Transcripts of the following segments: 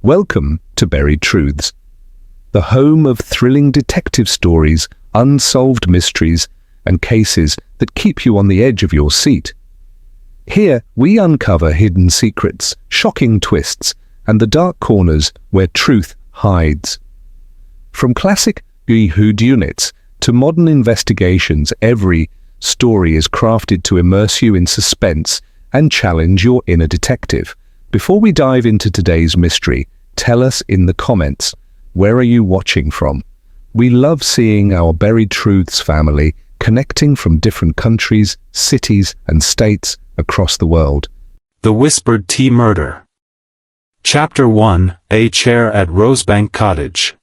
Welcome to Buried Truths, the home of thrilling detective stories, unsolved mysteries, and cases that keep you on the edge of your seat. Here, we uncover hidden secrets, shocking twists, and the dark corners where truth hides. From classic whodunits to modern investigations, every story is crafted to immerse you in suspense and challenge your inner detective. Before we dive into today's mystery, tell us in the comments, where are you watching from? We love seeing our Buried Truths family connecting from different countries, cities, and states across the world. The Whispered Tea Murder. Chapter 1: A Chair at Rosebank Cottage.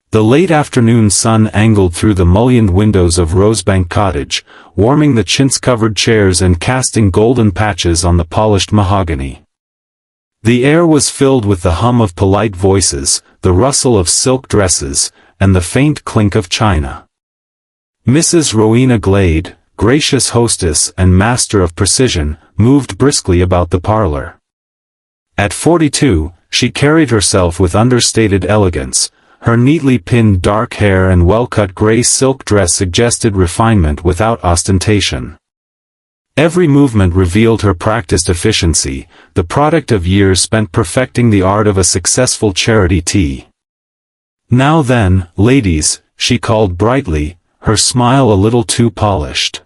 The late afternoon sun angled through the mullioned windows of Rosebank Cottage, warming the chintz-covered chairs and casting golden patches on the polished mahogany. The air was filled with the hum of polite voices, the rustle of silk dresses, and the faint clink of china. Mrs. Rowena Glade, gracious hostess and master of precision, moved briskly about the parlor. At 42, she carried herself with understated elegance. Her neatly pinned dark hair and well-cut gray silk dress suggested refinement without ostentation. Every movement revealed her practiced efficiency, the product of years spent perfecting the art of a successful charity tea. "Now then, ladies," she called brightly, her smile a little too polished.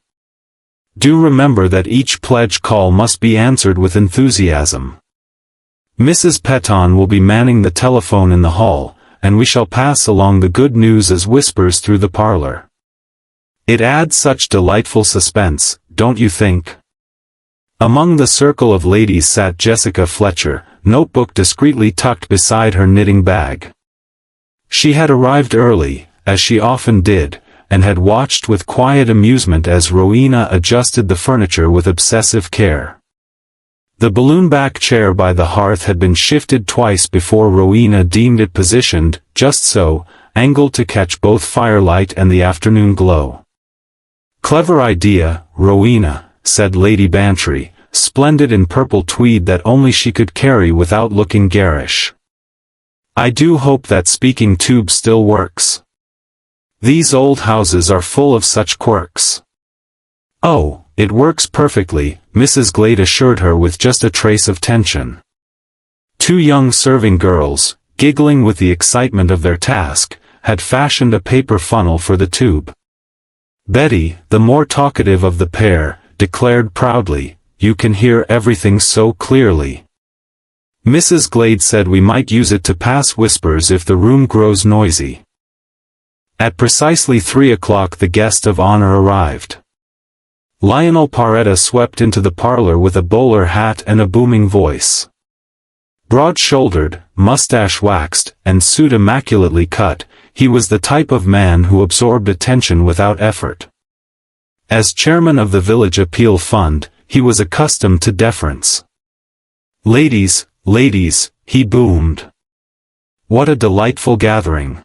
"Do remember that each pledge call must be answered with enthusiasm. Mrs. Patron will be manning the telephone in the hall, and we shall pass along the good news as whispers through the parlor. It adds such delightful suspense, don't you think?" Among the circle of ladies sat Jessica Fletcher, notebook discreetly tucked beside her knitting bag. She had arrived early, as she often did, and had watched with quiet amusement as Rowena adjusted the furniture with obsessive care. The balloon-back chair by the hearth had been shifted twice before Rowena deemed it positioned, just so, angled to catch both firelight and the afternoon glow. "Clever idea, Rowena," said Lady Bantry, splendid in purple tweed that only she could carry without looking garish. "I do hope that speaking tube still works. These old houses are full of such quirks." "Oh, it works perfectly," Mrs. Glade assured her with just a trace of tension. Two young serving girls, giggling with the excitement of their task, had fashioned a paper funnel for the tube. Betty, the more talkative of the pair, declared proudly, "You can hear everything so clearly. Mrs. Glade said we might use it to pass whispers if the room grows noisy." At precisely 3 o'clock the guest of honor arrived. Lionel Paretta swept into the parlor with a bowler hat and a booming voice. Broad-shouldered, mustache waxed, and suit immaculately cut, he was the type of man who absorbed attention without effort. As chairman of the Village Appeal Fund, he was accustomed to deference. "Ladies, ladies," he boomed. "What a delightful gathering.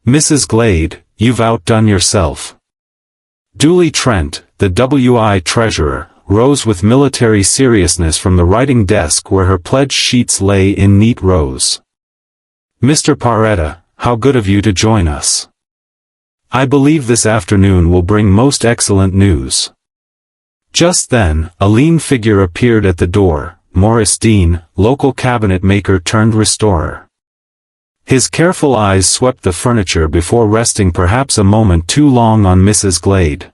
Mrs. Glade, you've outdone yourself." Dooley Trent, the WI treasurer, rose with military seriousness from the writing desk where her pledge sheets lay in neat rows. "Mr. Paretta, how good of you to join us. I believe this afternoon will bring most excellent news." Just then, a lean figure appeared at the door, Morris Dean, local cabinet maker turned restorer. His careful eyes swept the furniture before resting perhaps a moment too long on Mrs. Glade.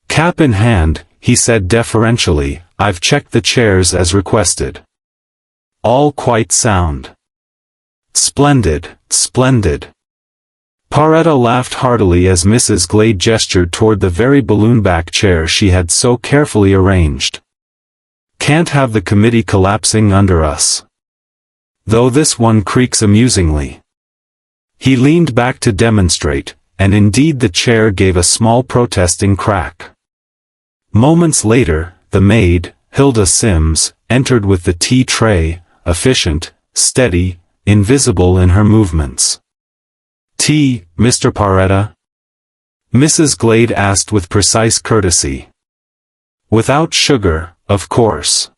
Cap in hand, he said deferentially, "I've checked the chairs as requested. All quite sound." "Splendid, splendid." Paretta laughed heartily as Mrs. Glade gestured toward the very balloon-back chair she had so carefully arranged. "Can't have the committee collapsing under us. Though this one creaks amusingly." He leaned back to demonstrate, and indeed the chair gave a small protesting crack. Moments later, the maid, Hilda Sims, entered with the tea tray, efficient, steady, invisible in her movements. "Tea, Mr. Paretta?" Mrs. Glade asked with precise courtesy. "Without sugar, of course."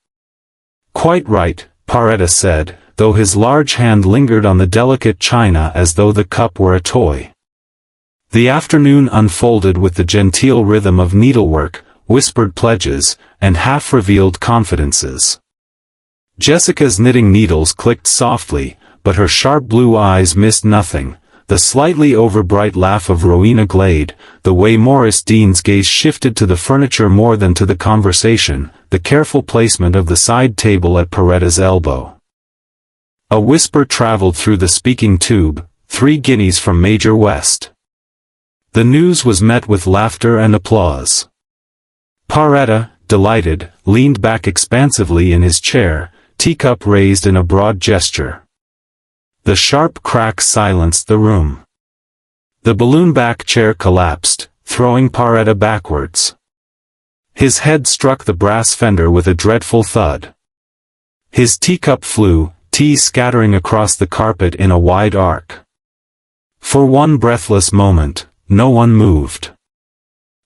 "Quite right," Paretta said, though his large hand lingered on the delicate china as though the cup were a toy. The afternoon unfolded with the genteel rhythm of needlework, whispered pledges, and half-revealed confidences. Jessica's knitting needles clicked softly, but her sharp blue eyes missed nothing: the slightly overbright laugh of Rowena Glade, the way Morris Dean's gaze shifted to the furniture more than to the conversation, the careful placement of the side table at Paretta's elbow. A whisper traveled through the speaking tube: 3 guineas from Major West. The news was met with laughter and applause. Paretta, delighted, leaned back expansively in his chair, teacup raised in a broad gesture. The sharp crack silenced the room. The balloon-back chair collapsed, throwing Paretta backwards. His head struck the brass fender with a dreadful thud. His teacup flew, tea scattering across the carpet in a wide arc. For one breathless moment, no one moved.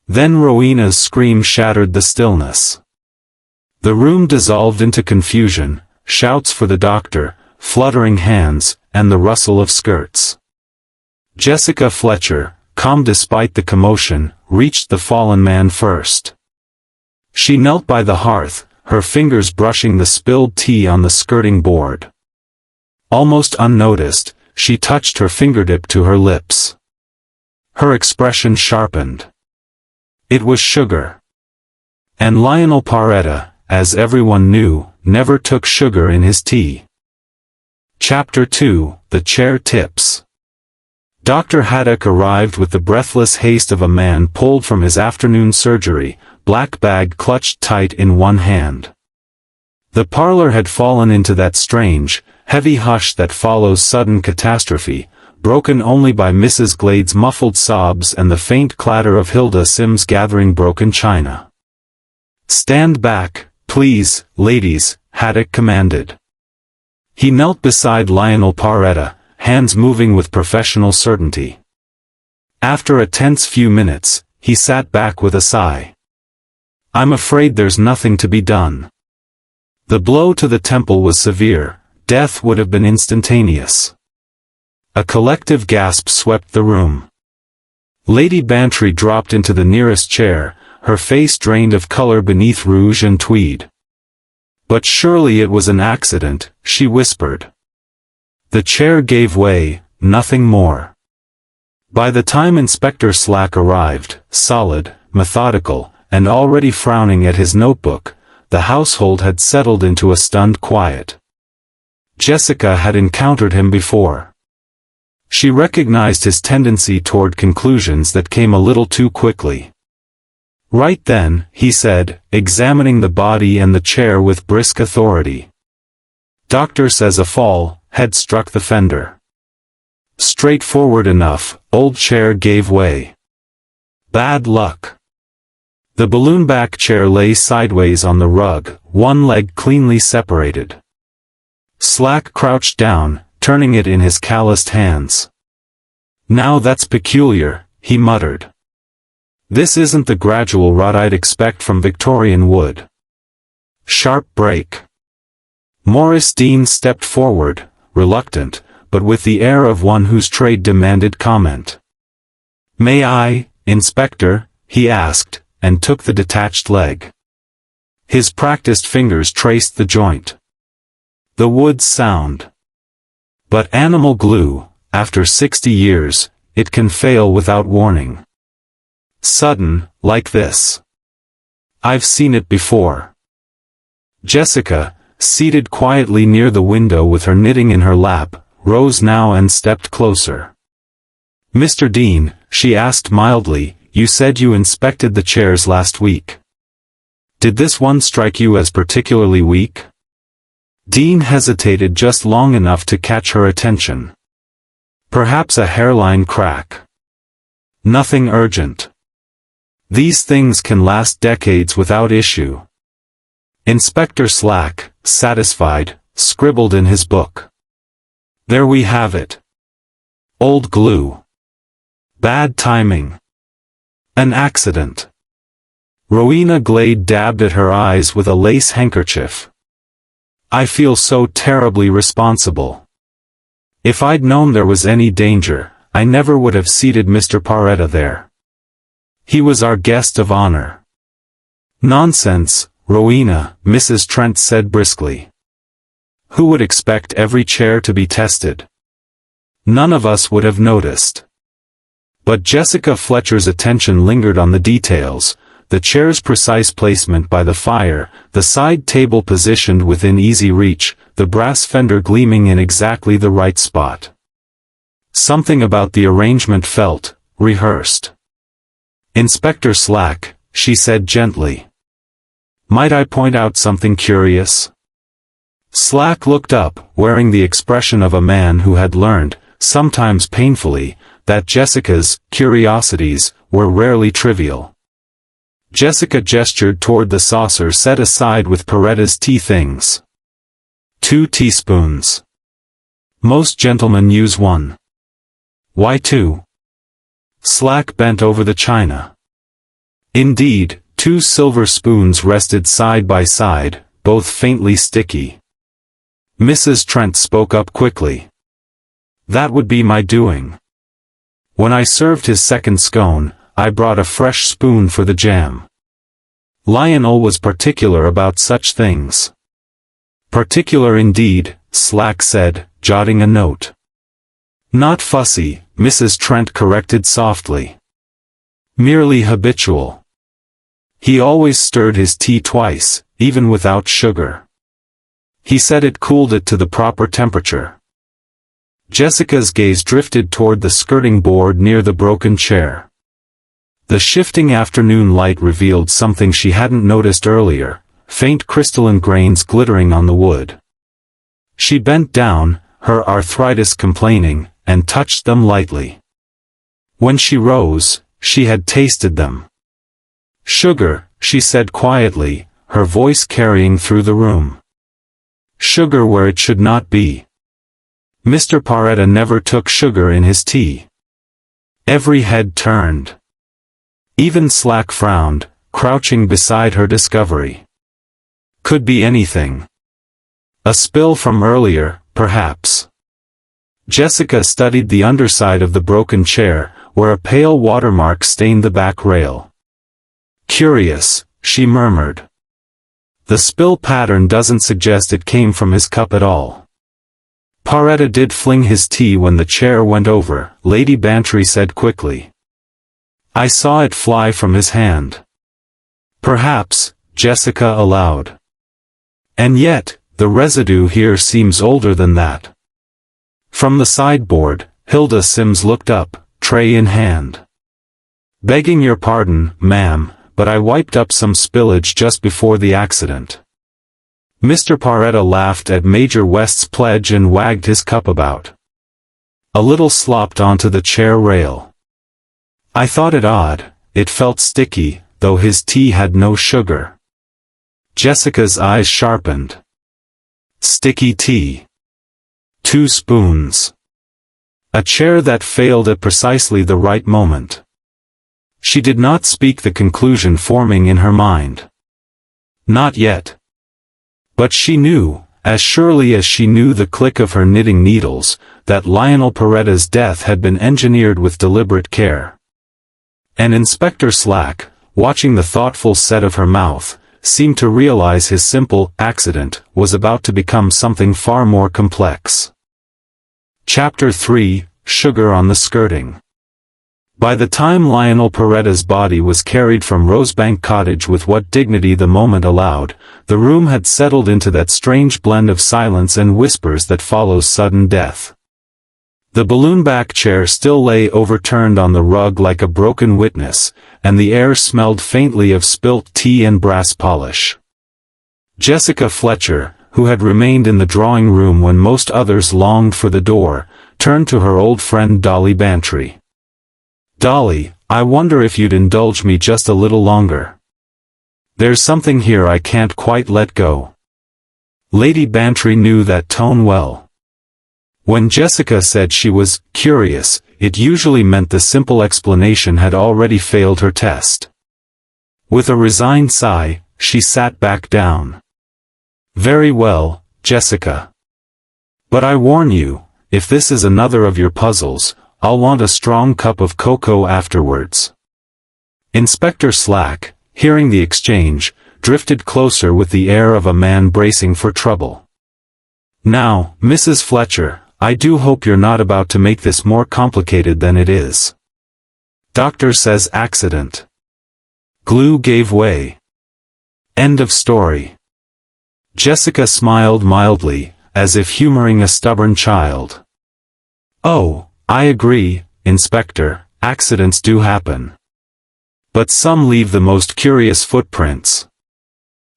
Then Rowena's scream shattered the stillness. The room dissolved into confusion, shouts for the doctor, fluttering hands, and the rustle of skirts. Jessica Fletcher, calm despite the commotion, reached the fallen man first. She knelt by the hearth, her fingers brushing the spilled tea on the skirting board. Almost unnoticed, she touched her fingertip to her lips. Her expression sharpened. It was sugar. And Lionel Paretta, as everyone knew, never took sugar in his tea. Chapter 2, The Chair Tips. Dr. Haddock arrived with the breathless haste of a man pulled from his afternoon surgery, black bag clutched tight in one hand. The parlor had fallen into that strange, heavy hush that follows sudden catastrophe, broken only by Mrs. Glade's muffled sobs and the faint clatter of Hilda Simms gathering broken china. "Stand back, please, ladies," Haddock commanded. He knelt beside Lionel Paretta, hands moving with professional certainty. After a tense few minutes, he sat back with a sigh. "I'm afraid there's nothing to be done." The blow to the temple was severe, death would have been instantaneous. A collective gasp swept the room. Lady Bantry dropped into the nearest chair, her face drained of color beneath rouge and tweed. "But surely it was an accident," she whispered. The chair gave way, nothing more. By the time Inspector Slack arrived, solid, methodical, and already frowning at his notebook, the household had settled into a stunned quiet. Jessica had encountered him before. She recognized his tendency toward conclusions that came a little too quickly. "Right then," he said, examining the body and the chair with brisk authority. "Doctor says a fall had struck the fender." Straightforward enough, old chair gave way. Bad luck. The balloon-back chair lay sideways on the rug, one leg cleanly separated. Slack crouched down, turning it in his calloused hands. "Now that's peculiar," he muttered. "This isn't the gradual rot I'd expect from Victorian wood." Sharp break. Morris Dean stepped forward, reluctant, but with the air of one whose trade demanded comment. "May I, Inspector?" he asked, and took the detached leg. His practiced fingers traced the joint. The wood's sound. But animal glue, after 60 years, it can fail without warning. Sudden, like this. I've seen it before. Jessica, seated quietly near the window with her knitting in her lap, rose now and stepped closer. "Mr. Dean," she asked mildly, "you said you inspected the chairs last week. Did this one strike you as particularly weak?" Dean hesitated just long enough to catch her attention. "Perhaps a hairline crack. Nothing urgent. These things can last decades without issue." Inspector Slack, satisfied, scribbled in his book. "There we have it. Old glue. Bad timing. An accident." Rowena Glade dabbed at her eyes with a lace handkerchief. I feel so terribly responsible. If I'd known there was any danger, I never would have seated Mr. Paretta there. He was our guest of honor." "Nonsense, Rowena," Mrs. Trent said briskly. "Who would expect every chair to be tested? None of us would have noticed." But Jessica Fletcher's attention lingered on the details: the chair's precise placement by the fire, the side table positioned within easy reach, the brass fender gleaming in exactly the right spot. Something about the arrangement felt rehearsed. "Inspector Slack," she said gently, "might I point out something curious?" Slack looked up, wearing the expression of a man who had learned, sometimes painfully, that Jessica's curiosities were rarely trivial. Jessica gestured toward the saucer set aside with Paretta's tea things. 2 teaspoons. Most gentlemen use 1. Why 2? Slack bent over the china. Indeed, 2 silver spoons rested side by side, both faintly sticky. Mrs. Trent spoke up quickly. "That would be my doing. When I served his second scone, I brought a fresh spoon for the jam. Lionel was particular about such things." "Particular indeed," Slack said, jotting a note. "Not fussy," Mrs. Trent corrected softly. "Merely habitual. He always stirred his tea twice, even without sugar. He said it cooled it to the proper temperature." Jessica's gaze drifted toward the skirting board near the broken chair. The shifting afternoon light revealed something she hadn't noticed earlier, faint crystalline grains glittering on the wood. She bent down, her arthritis complaining, and touched them lightly. When she rose, she had tasted them. "Sugar," she said quietly, her voice carrying through the room. "Sugar where it should not be. Mr. Paretta never took sugar in his tea." Every head turned. Even Slack frowned, crouching beside her discovery. Could be anything. A spill from earlier, perhaps. Jessica studied the underside of the broken chair, where a pale watermark stained the back rail. "Curious," she murmured. "The spill pattern doesn't suggest it came from his cup at all." "Paretta did fling his tea when the chair went over," Lady Bantry said quickly. "I saw it fly from his hand." "Perhaps," Jessica allowed. "And yet, the residue here seems older than that." From the sideboard, Hilda Sims looked up, tray in hand. "Begging your pardon, ma'am, but I wiped up some spillage just before the accident." Mr. Paretta laughed at Major West's pledge and wagged his cup about. A little slopped onto the chair rail. "I thought it odd, it felt sticky, though his tea had no sugar." Jessica's eyes sharpened. Sticky tea. 2 spoons. A chair that failed at precisely the right moment. She did not speak the conclusion forming in her mind. Not yet. But she knew, as surely as she knew the click of her knitting needles, that Lionel Paretta's death had been engineered with deliberate care. And Inspector Slack, watching the thoughtful set of her mouth, seemed to realize his simple accident was about to become something far more complex. Chapter 3, Sugar on the Skirting. By the time Lionel Paretta's body was carried from Rosebank Cottage with what dignity the moment allowed, the room had settled into that strange blend of silence and whispers that follows sudden death. The balloon-back chair still lay overturned on the rug like a broken witness, and the air smelled faintly of spilt tea and brass polish. Jessica Fletcher, who had remained in the drawing-room when most others longed for the door, turned to her old friend Dolly Bantry. "Dolly, I wonder if you'd indulge me just a little longer. There's something here I can't quite let go." Lady Bantry knew that tone well. When Jessica said she was curious, it usually meant the simple explanation had already failed her test. With a resigned sigh, she sat back down. "Very well, Jessica. But I warn you, if this is another of your puzzles, I'll want a strong cup of cocoa afterwards." Inspector Slack, hearing the exchange, drifted closer with the air of a man bracing for trouble. "Now, Mrs. Fletcher, I do hope you're not about to make this more complicated than it is. Doctor says accident. Glue gave way. End of story." Jessica smiled mildly, as if humoring a stubborn child. "Oh, I agree, Inspector, accidents do happen. But some leave the most curious footprints."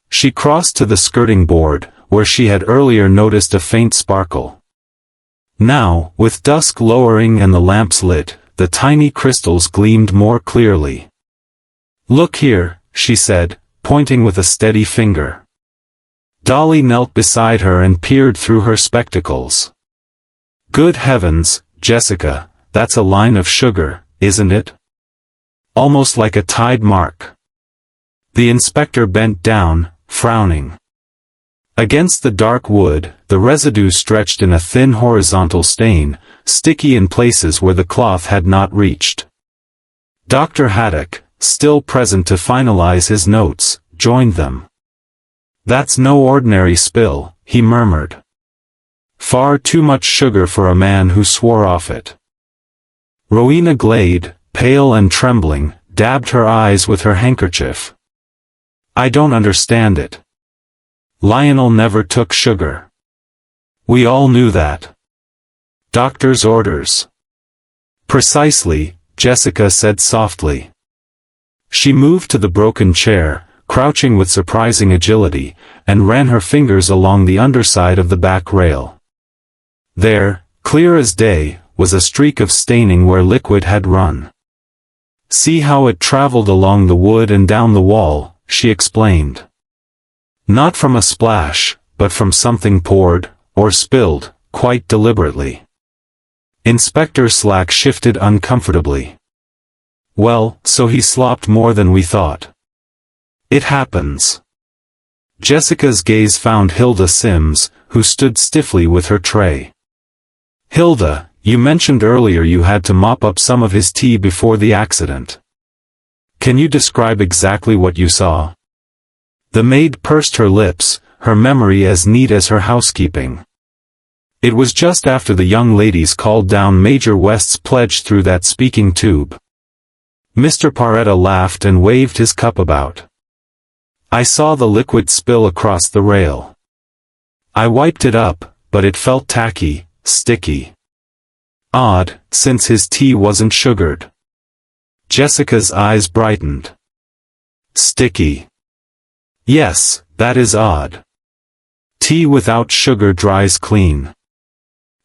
She crossed to the skirting board, where she had earlier noticed a faint sparkle. Now, with dusk lowering and the lamps lit, the tiny crystals gleamed more clearly. "Look here," she said, pointing with a steady finger. Dolly knelt beside her and peered through her spectacles. "Good heavens, Jessica, that's a line of sugar, isn't it? Almost like a tide mark." The inspector bent down, frowning. Against the dark wood, the residue stretched in a thin horizontal stain, sticky in places where the cloth had not reached. Dr. Haddock, still present to finalize his notes, joined them. "That's no ordinary spill," he murmured. "Far too much sugar for a man who swore off it." Rowena Glade, pale and trembling, dabbed her eyes with her handkerchief. "I don't understand it. Lionel never took sugar. We all knew that. Doctor's orders." "Precisely," Jessica said softly. She moved to the broken chair, crouching with surprising agility, and ran her fingers along the underside of the back rail. There, clear as day, was a streak of staining where liquid had run. "See how it traveled along the wood and down the wall," she explained. "Not from a splash, but from something poured, or spilled, quite deliberately." Inspector Slack shifted uncomfortably. "Well, so he slopped more than we thought." "It happens." Jessica's gaze found Hilda Sims, who stood stiffly with her tray. "Hilda, you mentioned earlier you had to mop up some of his tea before the accident. Can you describe exactly what you saw?" The maid pursed her lips, her memory as neat as her housekeeping. "It was just after the young ladies called down Major West's pledge through that speaking tube." Mr. Paretta laughed and waved his cup about. "I saw the liquid spill across the rail. I wiped it up, but it felt tacky, sticky. Odd, since his tea wasn't sugared." Jessica's eyes brightened. "Sticky. Yes, that is odd. Tea without sugar dries clean."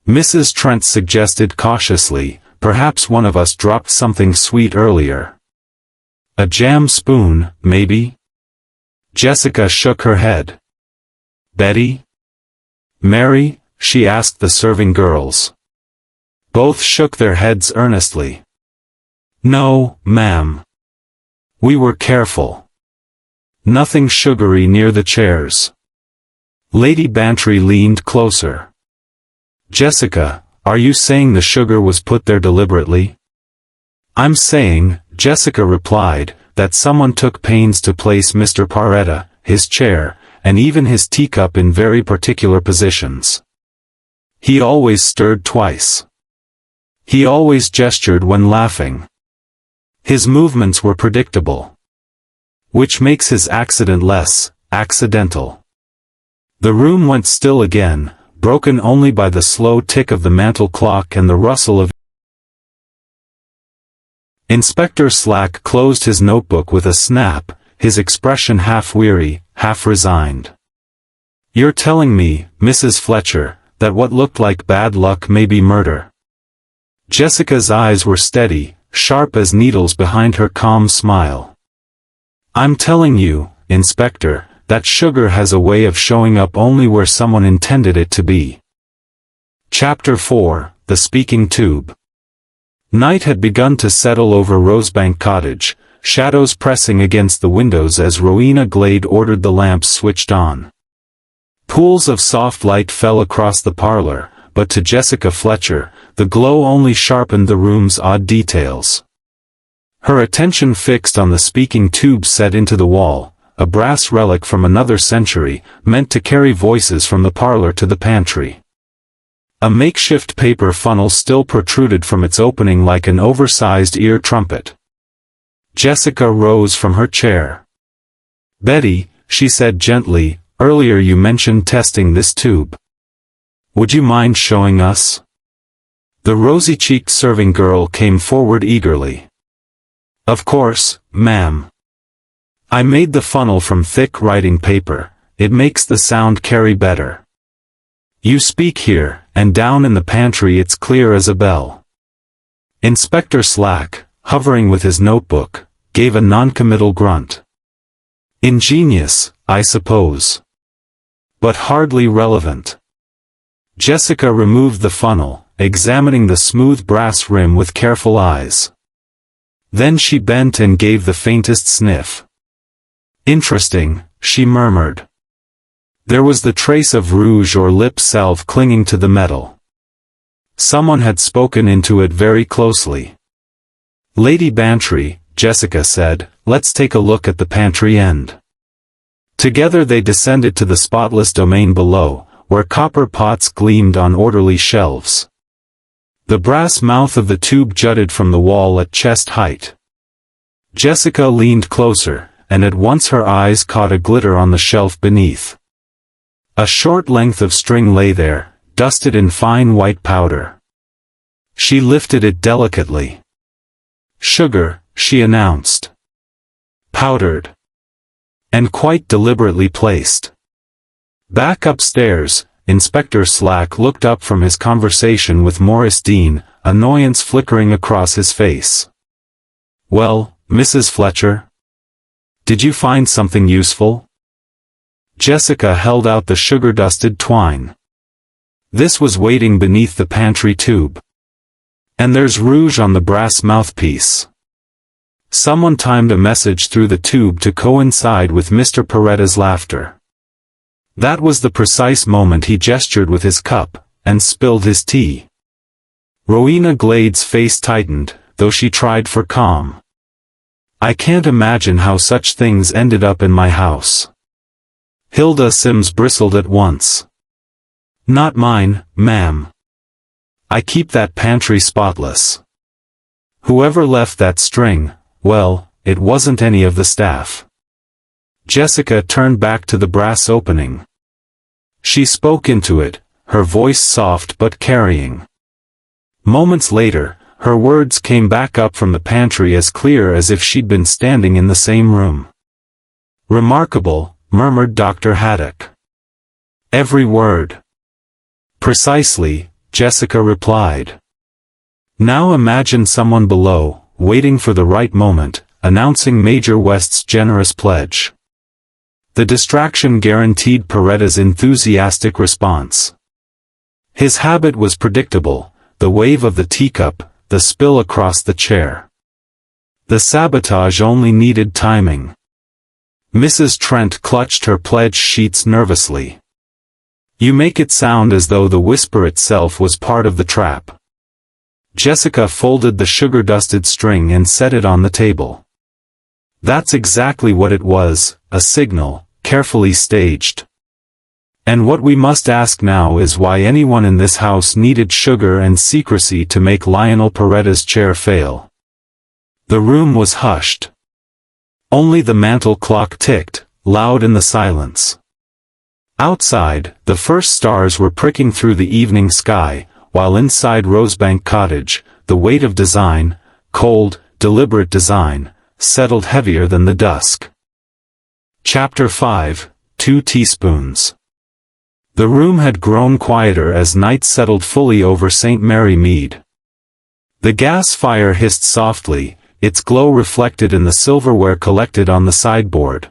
Mrs. Trent suggested cautiously, "Perhaps one of us dropped something sweet earlier. A jam spoon, maybe?" Jessica shook her head. "Betty? Mary?" she asked the serving girls. Both shook their heads earnestly. "No, ma'am. We were careful. Nothing sugary near the chairs." Lady Bantry leaned closer. "Jessica, are you saying the sugar was put there deliberately?" "I'm saying," Jessica replied, "that someone took pains to place Mr. Paretta, his chair, and even his teacup in very particular positions. He always stirred twice. He always gestured when laughing. His movements were predictable. Which makes his accident less accidental." The room went still again, broken only by the slow tick of the mantel clock and the rustle of... Inspector Slack closed his notebook with a snap, his expression half weary, half resigned. "You're telling me, Mrs. Fletcher, that what looked like bad luck may be murder?" Jessica's eyes were steady, sharp as needles behind her calm smile. "I'm telling you, Inspector, that sugar has a way of showing up only where someone intended it to be." Chapter 4, The Speaking Tube. Night had begun to settle over Rosebank Cottage, shadows pressing against the windows as Rowena Glade ordered the lamps switched on. Pools of soft light fell across the parlor, but to Jessica Fletcher, the glow only sharpened the room's odd details. Her attention fixed on the speaking tube set into the wall, a brass relic from another century, meant to carry voices from the parlor to the pantry. A makeshift paper funnel still protruded from its opening like an oversized ear trumpet. Jessica rose from her chair. "Betty," she said gently, "earlier you mentioned testing this tube. Would you mind showing us?" The rosy-cheeked serving girl came forward eagerly. "Of course, ma'am. I made the funnel from thick writing paper. It makes the sound carry better. You speak here, and down in the pantry it's clear as a bell." Inspector Slack, hovering with his notebook, gave a noncommittal grunt. "Ingenious, I suppose. But hardly relevant." Jessica removed the funnel, examining the smooth brass rim with careful eyes. Then she bent and gave the faintest sniff. "Interesting," she murmured. There was the trace of rouge or lip salve clinging to the metal. Someone had spoken into it very closely. "Lady Bantry," Jessica said, "let's take a look at the pantry end." Together they descended to the spotless domain below, where copper pots gleamed on orderly shelves. The brass mouth of the tube jutted from the wall at chest height. Jessica leaned closer, and at once her eyes caught a glitter on the shelf beneath. A short length of string lay there, dusted in fine white powder. She lifted it delicately. "Sugar," she announced. "Powdered. And quite deliberately placed." Back upstairs, Inspector Slack looked up from his conversation with Morris Dean, annoyance flickering across his face. "Well, Mrs. Fletcher? Did you find something useful?" Jessica held out the sugar-dusted twine. "This was waiting beneath the pantry tube. And there's rouge on the brass mouthpiece. Someone timed a message through the tube to coincide with Mr. Paretta's laughter. That was the precise moment he gestured with his cup, and spilled his tea." Rowena Glade's face tightened, though she tried for calm. "I can't imagine how such things ended up in my house." Hilda Sims bristled at once. "Not mine, ma'am. I keep that pantry spotless. Whoever left that string, well, it wasn't any of the staff." Jessica turned back to the brass opening. She spoke into it, her voice soft but carrying. Moments later, her words came back up from the pantry as clear as if she'd been standing in the same room. "Remarkable," murmured Dr. Haddock. "Every word." "Precisely," Jessica replied. "Now imagine someone below, waiting for the right moment, announcing Major West's generous pledge." The distraction guaranteed Paretta's enthusiastic response. His habit was predictable, the wave of the teacup, the spill across the chair. The sabotage only needed timing. Mrs. Trent clutched her pledge sheets nervously. "You make it sound as though the whisper itself was part of the trap." Jessica folded the sugar-dusted string and set it on the table. "That's exactly what it was, a signal, carefully staged. And what we must ask now is why anyone in this house needed sugar and secrecy to make Lionel Paretta's chair fail." The room was hushed. Only the mantel clock ticked, loud in the silence. Outside, the first stars were pricking through the evening sky, while inside Rosebank Cottage, the weight of design, cold, deliberate design, settled heavier than the dusk. Chapter 5, 2 Teaspoons. The room had grown quieter as night settled fully over St. Mary Mead. The gas fire hissed softly, its glow reflected in the silverware collected on the sideboard.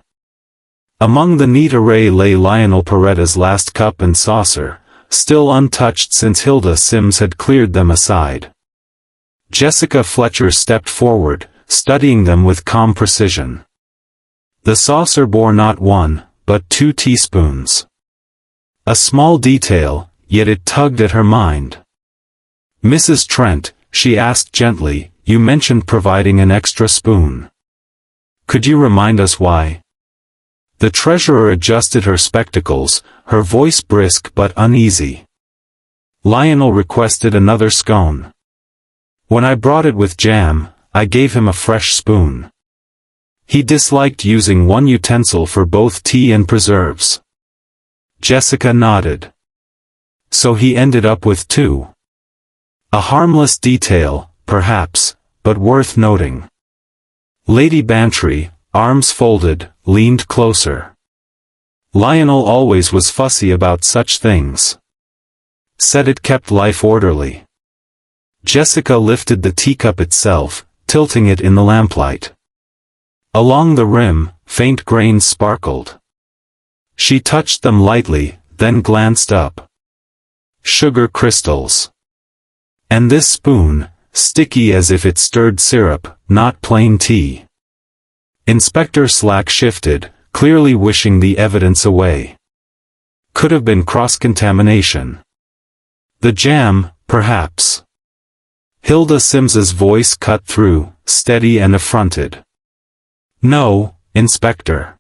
Among the neat array lay Lionel Paretta's last cup and saucer, still untouched since Hilda Sims had cleared them aside. Jessica Fletcher stepped forward, studying them with calm precision. The saucer bore not 1, but 2 teaspoons. A small detail, yet it tugged at her mind. "Mrs. Trent," she asked gently, "you mentioned providing an extra spoon. Could you remind us why?" The treasurer adjusted her spectacles, her voice brisk but uneasy. "Lionel requested another scone. When I brought it with jam, I gave him a fresh spoon. He disliked using one utensil for both tea and preserves." Jessica nodded. "So he ended up with two. A harmless detail, perhaps, but worth noting." Lady Bantry, arms folded, leaned closer. "Lionel always was fussy about such things. Said it kept life orderly." Jessica lifted the teacup itself, tilting it in the lamplight. Along the rim, faint grains sparkled. She touched them lightly, then glanced up. Sugar crystals. And this spoon, sticky as if it stirred syrup, not plain tea. Inspector Slack shifted, clearly wishing the evidence away. Could have been cross-contamination. The jam, perhaps. Hilda Sims's voice cut through, steady and affronted. "No, Inspector.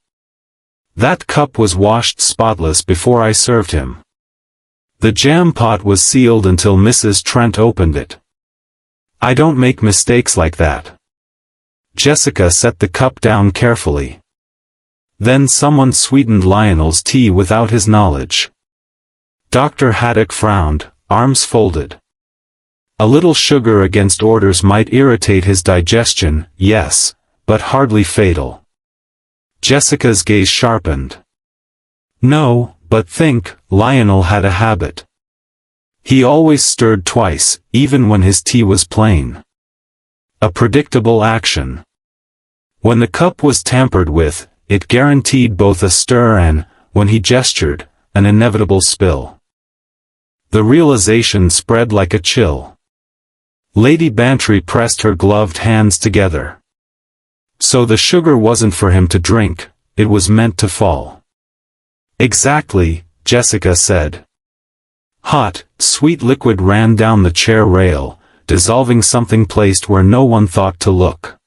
That cup was washed spotless before I served him. The jam pot was sealed until Mrs. Trent opened it. I don't make mistakes like that." Jessica set the cup down carefully. "Then someone sweetened Lionel's tea without his knowledge." Dr. Haddock frowned, arms folded. "A little sugar against orders might irritate his digestion, yes, but hardly fatal." Jessica's gaze sharpened. "No, but think, Lionel had a habit. He always stirred twice, even when his tea was plain. A predictable action. When the cup was tampered with, it guaranteed both a stir and, when he gestured, an inevitable spill." The realization spread like a chill. Lady Bantry pressed her gloved hands together. "So the sugar wasn't for him to drink, it was meant to fall." "Exactly," Jessica said. Hot, sweet liquid ran down the chair rail, dissolving something placed where no one thought to look.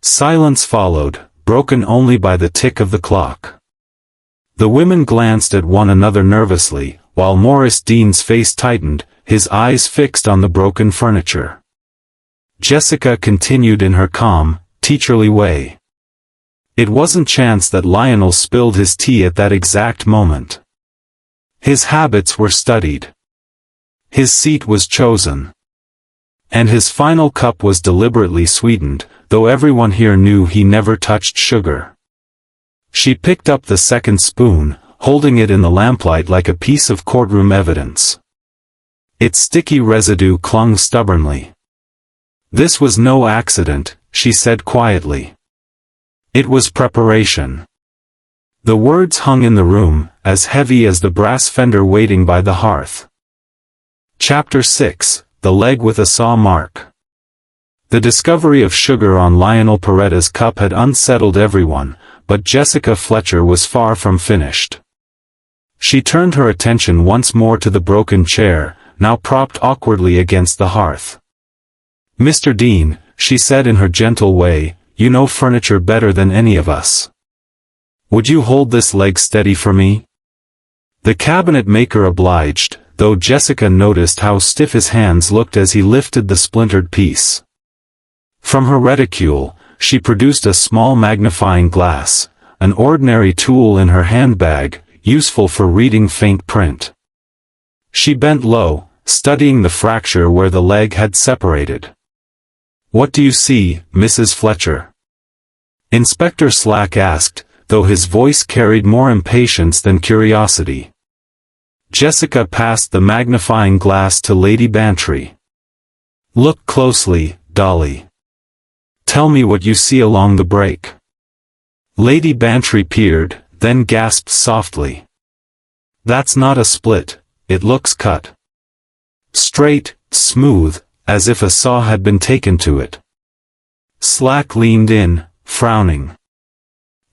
Silence followed, broken only by the tick of the clock. The women glanced at one another nervously, while Morris Dean's face tightened, his eyes fixed on the broken furniture. Jessica continued in her calm, teacherly way. "It wasn't chance that Lionel spilled his tea at that exact moment. His habits were studied. His seat was chosen. And his final cup was deliberately sweetened, though everyone here knew he never touched sugar." She picked up the second spoon, holding it in the lamplight like a piece of courtroom evidence. Its sticky residue clung stubbornly. "This was no accident," she said quietly. "It was preparation." The words hung in the room, as heavy as the brass fender waiting by the hearth. Chapter 6, The Leg with a Saw Mark. The discovery of sugar on Lionel Peretta's cup had unsettled everyone, but Jessica Fletcher was far from finished. She turned her attention once more to the broken chair, now propped awkwardly against the hearth. "Mr. Dean," she said in her gentle way, "you know furniture better than any of us. Would you hold this leg steady for me?" The cabinet maker obliged, though Jessica noticed how stiff his hands looked as he lifted the splintered piece. From her reticule, she produced a small magnifying glass, an ordinary tool in her handbag, useful for reading faint print. She bent low, studying the fracture where the leg had separated. "What do you see, Mrs. Fletcher?" Inspector Slack asked, though his voice carried more impatience than curiosity. Jessica passed the magnifying glass to Lady Bantry. "Look closely, Dolly. Tell me what you see along the break." Lady Bantry peered, then gasped softly. "That's not a split, it looks cut. Straight, smooth, as if a saw had been taken to it." Slack leaned in, frowning.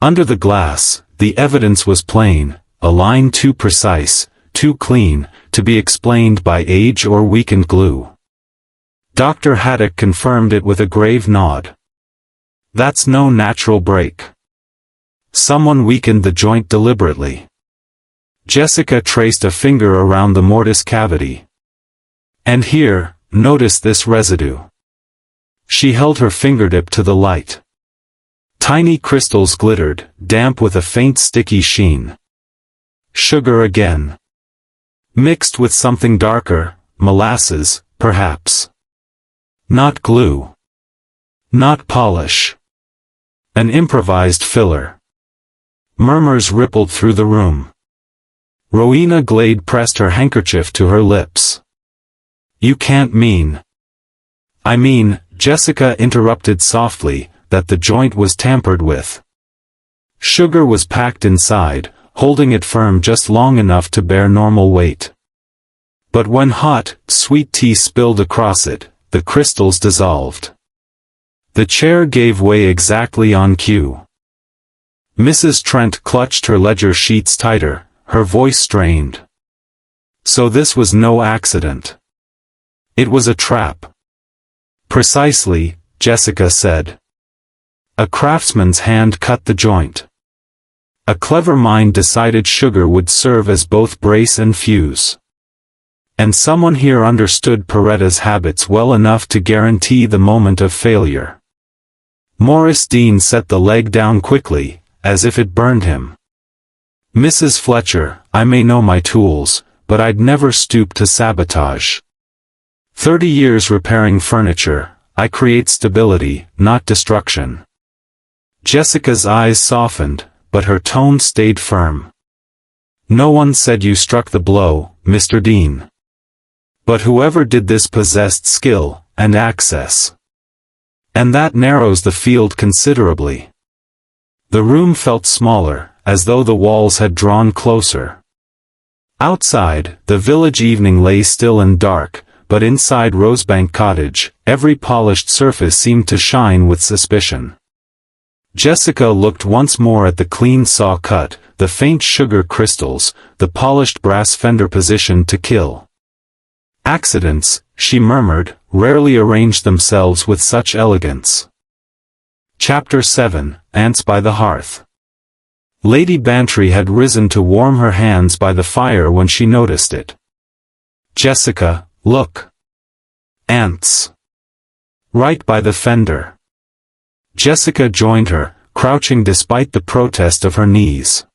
Under the glass, the evidence was plain, a line too precise, too clean to be explained by age or weakened glue. Dr. Haddock confirmed it with a grave nod. That's no natural break. Someone weakened the joint deliberately. Jessica traced a finger around the mortise cavity. And here, notice this residue. She held her fingertip to the light. Tiny crystals glittered, damp with a faint sticky sheen. Sugar again. Mixed with something darker, molasses, perhaps. Not glue. Not polish. An improvised filler. Murmurs rippled through the room. Rowena Glade pressed her handkerchief to her lips. You can't mean. I mean, Jessica interrupted softly, that the joint was tampered with. Sugar was packed inside, holding it firm just long enough to bear normal weight. But when hot, sweet tea spilled across it, the crystals dissolved. The chair gave way exactly on cue. Mrs. Trent clutched her ledger sheets tighter, her voice strained. So this was no accident. It was a trap. Precisely, Jessica said. A craftsman's hand cut the joint. A clever mind decided sugar would serve as both brace and fuse. And someone here understood Peretta's habits well enough to guarantee the moment of failure. Morris Dean set the leg down quickly, as if it burned him. Mrs. Fletcher, I may know my tools, but I'd never stoop to sabotage. 30 years repairing furniture, I create stability, not destruction. Jessica's eyes softened, but her tone stayed firm. No one said you struck the blow, Mr. Dean. But whoever did this possessed skill, and access. And that narrows the field considerably. The room felt smaller, as though the walls had drawn closer. Outside, the village evening lay still and dark, but inside Rosebank Cottage, every polished surface seemed to shine with suspicion. Jessica looked once more at the clean saw cut, the faint sugar crystals, the polished brass fender positioned to kill. Accidents, she murmured, rarely arrange themselves with such elegance. Chapter 7, Ants by the Hearth. Lady Bantry had risen to warm her hands by the fire when she noticed it. Jessica, look. Ants. Right by the fender. Jessica joined her, crouching despite the protest of her knees.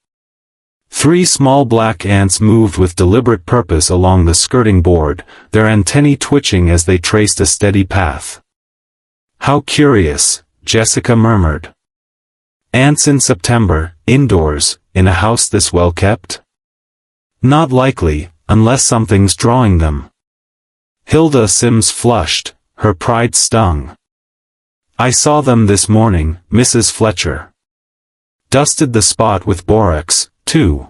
3 small black ants moved with deliberate purpose along the skirting board, their antennae twitching as they traced a steady path. How curious, Jessica murmured. Ants in September, indoors, in a house this well kept? Not likely, unless something's drawing them. Hilda Sims flushed, her pride stung. I saw them this morning, Mrs. Fletcher. Dusted the spot with borax, too.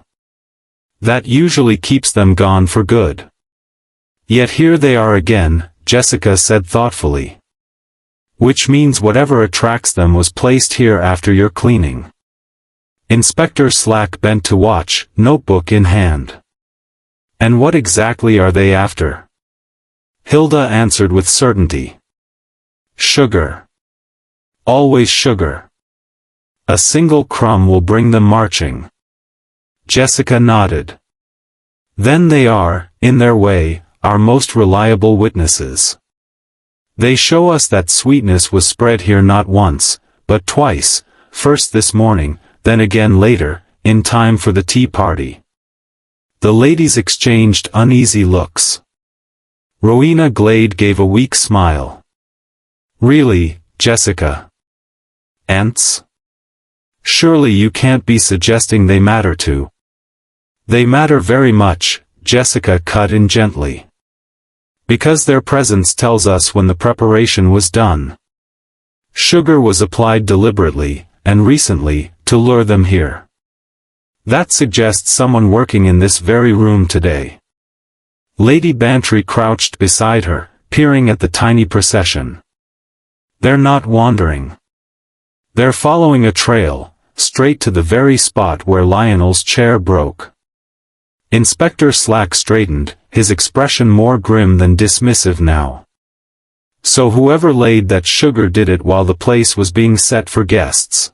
That usually keeps them gone for good. Yet here they are again, Jessica said thoughtfully. Which means whatever attracts them was placed here after your cleaning. Inspector Slack bent to watch, notebook in hand. And what exactly are they after? Hilda answered with certainty. Sugar. Always sugar. A single crumb will bring them marching. Jessica nodded. Then they are, in their way, our most reliable witnesses. They show us that sweetness was spread here not once, but twice, first this morning, then again later, in time for the tea party. The ladies exchanged uneasy looks. Rowena Glade gave a weak smile. Really, Jessica? Ants? Surely you can't be suggesting they matter too. They matter very much, Jessica cut in gently. Because their presence tells us when the preparation was done. Sugar was applied deliberately, and recently, to lure them here. That suggests someone working in this very room today. Lady Bantry crouched beside her, peering at the tiny procession. They're not wandering. They're following a trail, straight to the very spot where Lionel's chair broke. Inspector Slack straightened, his expression more grim than dismissive now. So whoever laid that sugar did it while the place was being set for guests.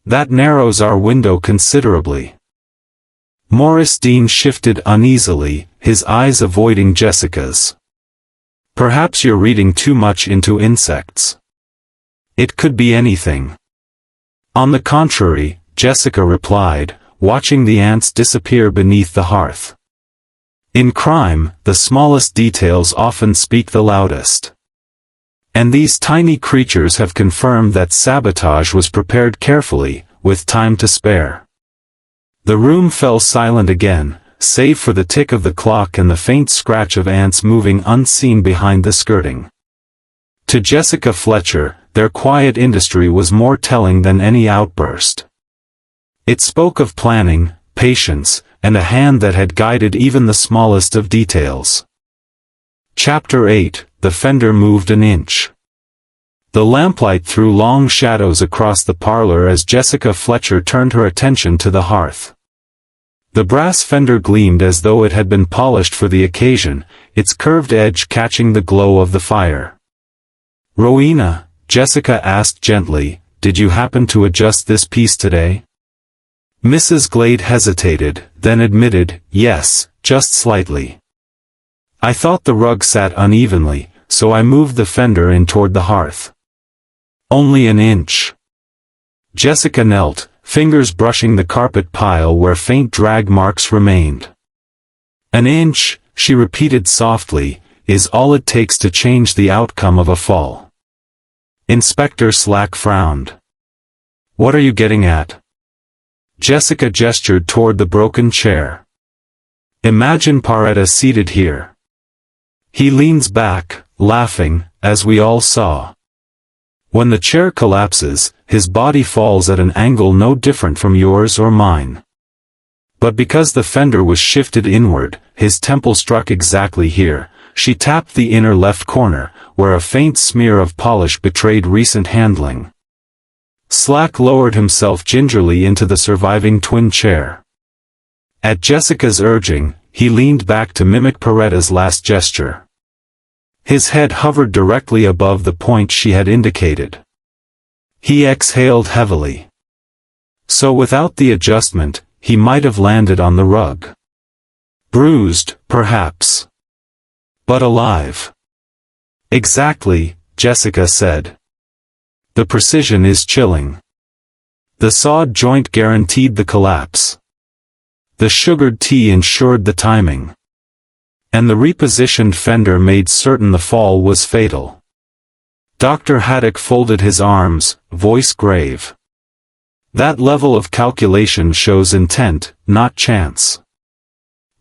That narrows our window considerably. Morris Dean shifted uneasily, his eyes avoiding Jessica's. Perhaps you're reading too much into insects. It could be anything. On the contrary, Jessica replied, watching the ants disappear beneath the hearth. In crime, the smallest details often speak the loudest. And these tiny creatures have confirmed that sabotage was prepared carefully, with time to spare. The room fell silent again, save for the tick of the clock and the faint scratch of ants moving unseen behind the skirting. To Jessica Fletcher, their quiet industry was more telling than any outburst. It spoke of planning, patience, and a hand that had guided even the smallest of details. Chapter 8, The fender moved an inch. The lamplight threw long shadows across the parlor as Jessica Fletcher turned her attention to the hearth. The brass fender gleamed as though it had been polished for the occasion, its curved edge catching the glow of the fire. "Rowena," Jessica asked gently, "did you happen to adjust this piece today?" Mrs. Glade hesitated, then admitted, "Yes, just slightly. I thought the rug sat unevenly, so I moved the fender in toward the hearth." "Only an inch." Jessica knelt, fingers brushing the carpet pile where faint drag marks remained. "An inch," she repeated softly, "is all it takes to change the outcome of a fall." Inspector Slack frowned. "What are you getting at?" Jessica gestured toward the broken chair. "Imagine Paretta seated here. He leans back, laughing, as we all saw. When the chair collapses, his body falls at an angle no different from yours or mine. But because the fender was shifted inward, his temple struck exactly here." She tapped the inner left corner, where a faint smear of polish betrayed recent handling. Slack lowered himself gingerly into the surviving twin chair. At Jessica's urging, he leaned back to mimic Paretta's last gesture. His head hovered directly above the point she had indicated. He exhaled heavily. So without the adjustment, he might have landed on the rug. Bruised, perhaps. But alive. "Exactly," Jessica said. "The precision is chilling. The sawed joint guaranteed the collapse. The sugared tea ensured the timing. And the repositioned fender made certain the fall was fatal." Dr. Haddock folded his arms, voice grave. "That level of calculation shows intent, not chance.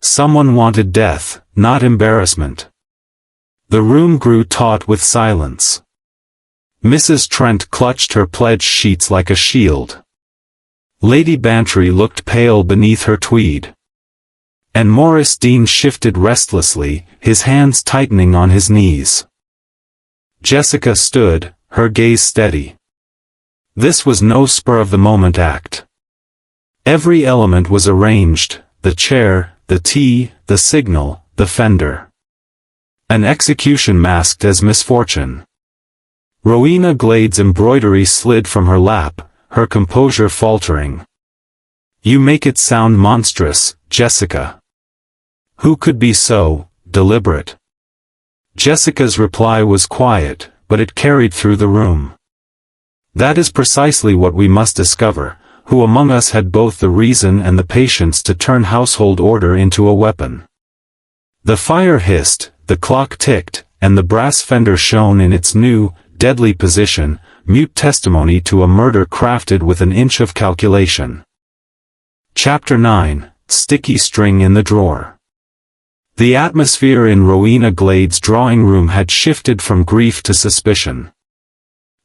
Someone wanted death, not embarrassment." The room grew taut with silence. Mrs. Trent clutched her pledge sheets like a shield. Lady Bantry looked pale beneath her tweed. And Morris Dean shifted restlessly, his hands tightening on his knees. Jessica stood, her gaze steady. This was no spur-of-the-moment act. Every element was arranged, the chair, the tea, the signal, the fender. An execution masked as misfortune. Rowena Glade's embroidery slid from her lap, her composure faltering. "You make it sound monstrous, Jessica. Who could be so deliberate?" Jessica's reply was quiet, but it carried through the room. "That is precisely what we must discover, who among us had both the reason and the patience to turn household order into a weapon." The fire hissed, the clock ticked, and the brass fender shone in its new, deadly position, mute testimony to a murder crafted with an inch of calculation. Chapter 9, Sticky String in the Drawer. The atmosphere in Rowena Glade's drawing room had shifted from grief to suspicion.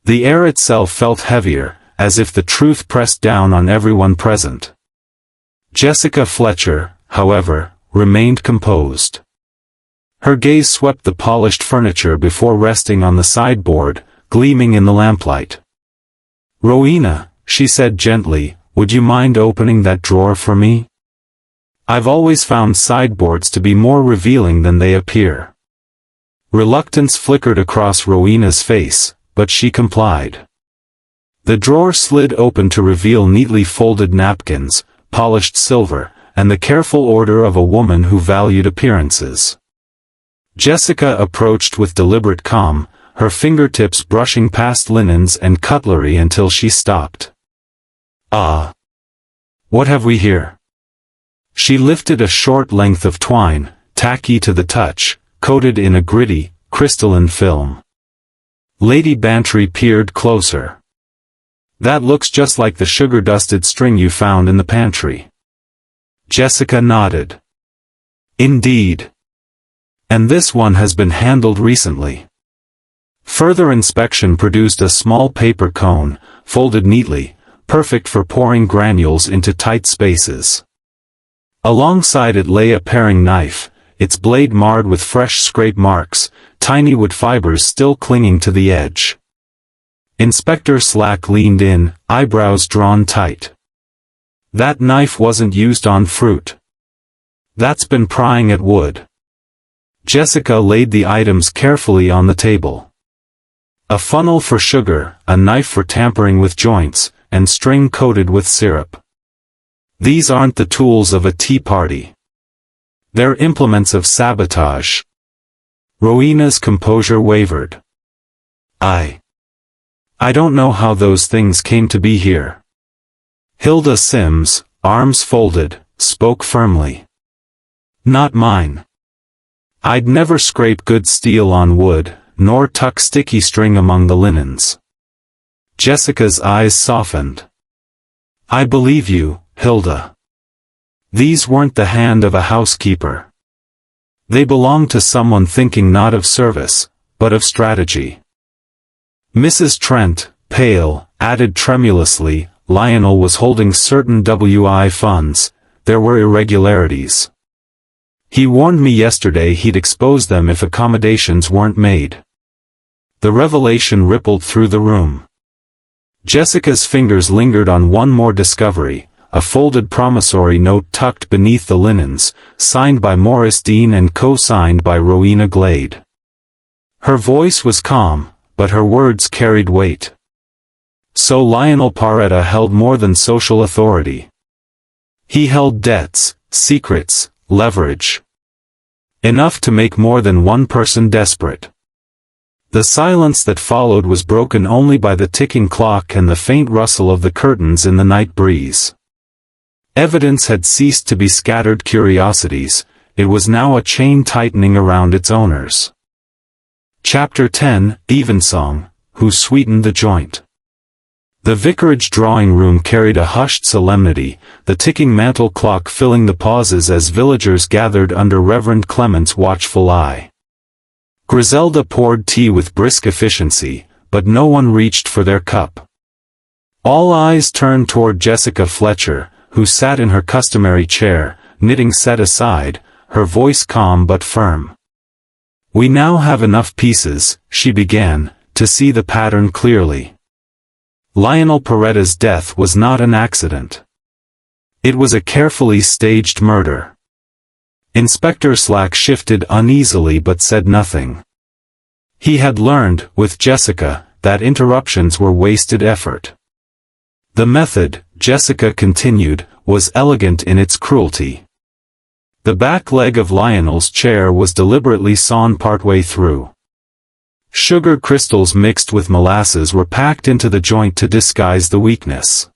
The air itself felt heavier, as if the truth pressed down on everyone present. Jessica Fletcher, however, remained composed. Her gaze swept the polished furniture before resting on the sideboard, gleaming in the lamplight. "Rowena," she said gently, "would you mind opening that drawer for me?" I've always found sideboards to be more revealing than they appear. Reluctance flickered across Rowena's face, but she complied. The drawer slid open to reveal neatly folded napkins, polished silver, and the careful order of a woman who valued appearances. Jessica approached with deliberate calm, her fingertips brushing past linens and cutlery until she stopped. "Ah! What have we here?" She lifted a short length of twine, tacky to the touch, coated in a gritty, crystalline film. Lady Bantry peered closer. "That looks just like the sugar-dusted string you found in the pantry." Jessica nodded. "Indeed. And this one has been handled recently." Further inspection produced a small paper cone, folded neatly, perfect for pouring granules into tight spaces. Alongside it lay a paring knife, its blade marred with fresh scrape marks, tiny wood fibers still clinging to the edge. Inspector Slack leaned in, eyebrows drawn tight. "That knife wasn't used on fruit. That's been prying at wood." Jessica laid the items carefully on the table. A funnel for sugar, a knife for tampering with joints, and string coated with syrup. These aren't the tools of a tea party. They're implements of sabotage. Rowena's composure wavered. I don't know how those things came to be here." Hilda Sims, arms folded, spoke firmly. "Not mine. I'd never scrape good steel on wood, nor tuck sticky string among the linens." Jessica's eyes softened. "I believe you, Hilda. These weren't the hand of a housekeeper. They belonged to someone thinking not of service, but of strategy." Mrs. Trent, pale, added tremulously, "Lionel was holding certain WI funds. There were irregularities. He warned me yesterday he'd expose them if accommodations weren't made." The revelation rippled through the room. Jessica's fingers lingered on one more discovery, a folded promissory note tucked beneath the linens, signed by Morris Dean and co-signed by Rowena Glade. Her voice was calm, but her words carried weight. So Lionel Paretta held more than social authority. He held debts, secrets, leverage. Enough to make more than one person desperate. The silence that followed was broken only by the ticking clock and the faint rustle of the curtains in the night breeze. Evidence had ceased to be scattered curiosities, it was now a chain tightening around its owners. Chapter 10, Evensong, Who Sweetened the Joint. The vicarage drawing-room carried a hushed solemnity, the ticking mantel clock filling the pauses as villagers gathered under Reverend Clement's watchful eye. Griselda poured tea with brisk efficiency, but no one reached for their cup. All eyes turned toward Jessica Fletcher, who sat in her customary chair, knitting set aside, her voice calm but firm. "We now have enough pieces," she began, "to see the pattern clearly. Lionel Paretta's death was not an accident. It was a carefully staged murder." Inspector Slack shifted uneasily but said nothing. He had learned, with Jessica, that interruptions were wasted effort. The method, Jessica continued, was elegant in its cruelty. The back leg of Lionel's chair was deliberately sawn partway through. Sugar crystals mixed with molasses were packed into the joint to disguise the weakness.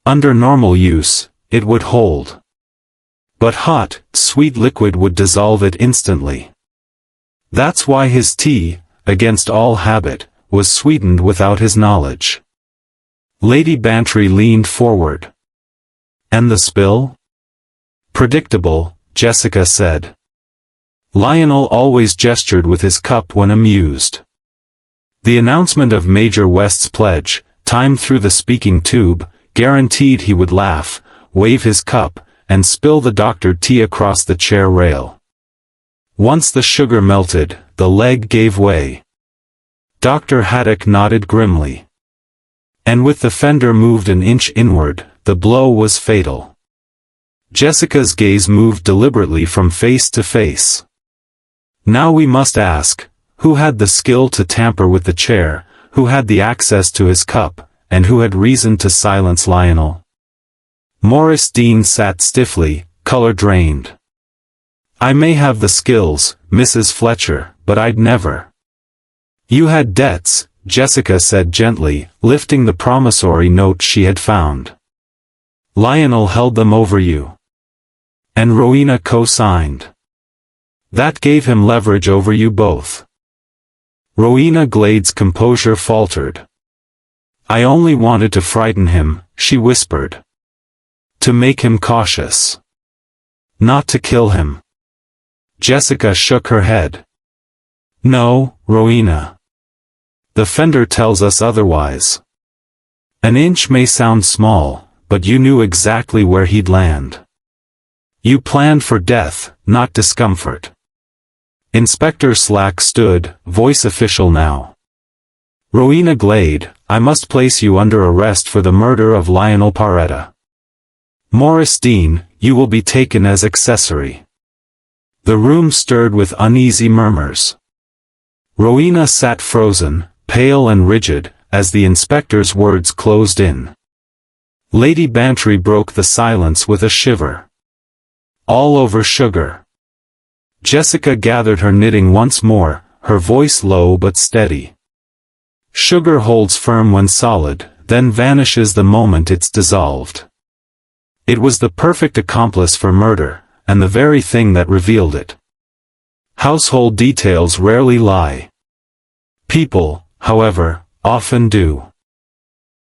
Under normal use, it would hold. But hot, sweet liquid would dissolve it instantly. That's why his tea, against all habit, was sweetened without his knowledge. Lady Bantry leaned forward. "And the spill?" "Predictable," Jessica said. Lionel always gestured with his cup when amused. The announcement of Major West's pledge, timed through the speaking tube, guaranteed he would laugh, wave his cup, and spill the doctored tea across the chair rail. Once the sugar melted, the leg gave way. Dr. Haddock nodded grimly. And with the fender moved an inch inward, the blow was fatal. Jessica's gaze moved deliberately from face to face. Now we must ask, who had the skill to tamper with the chair, who had the access to his cup, and who had reason to silence Lionel? Morris Dean sat stiffly, color drained. I may have the skills, Mrs. Fletcher, but I'd never. You had debts, Jessica said gently, lifting the promissory note she had found. Lionel held them over you. And Rowena co-signed. That gave him leverage over you both. Rowena Glade's composure faltered. I only wanted to frighten him, she whispered. To make him cautious. Not to kill him. Jessica shook her head. No, Rowena. The fender tells us otherwise. An inch may sound small, but you knew exactly where he'd land. You planned for death, not discomfort. Inspector Slack stood, voice official now. Rowena Glade, I must place you under arrest for the murder of Lionel Paretta. Morris Dean, you will be taken as accessory. The room stirred with uneasy murmurs. Rowena sat frozen, pale and rigid, as the inspector's words closed in. Lady Bantry broke the silence with a shiver. All over sugar. Jessica gathered her knitting once more, her voice low but steady. Sugar holds firm when solid, then vanishes the moment it's dissolved. It was the perfect accomplice for murder, and the very thing that revealed it. Household details rarely lie. People, however, often do.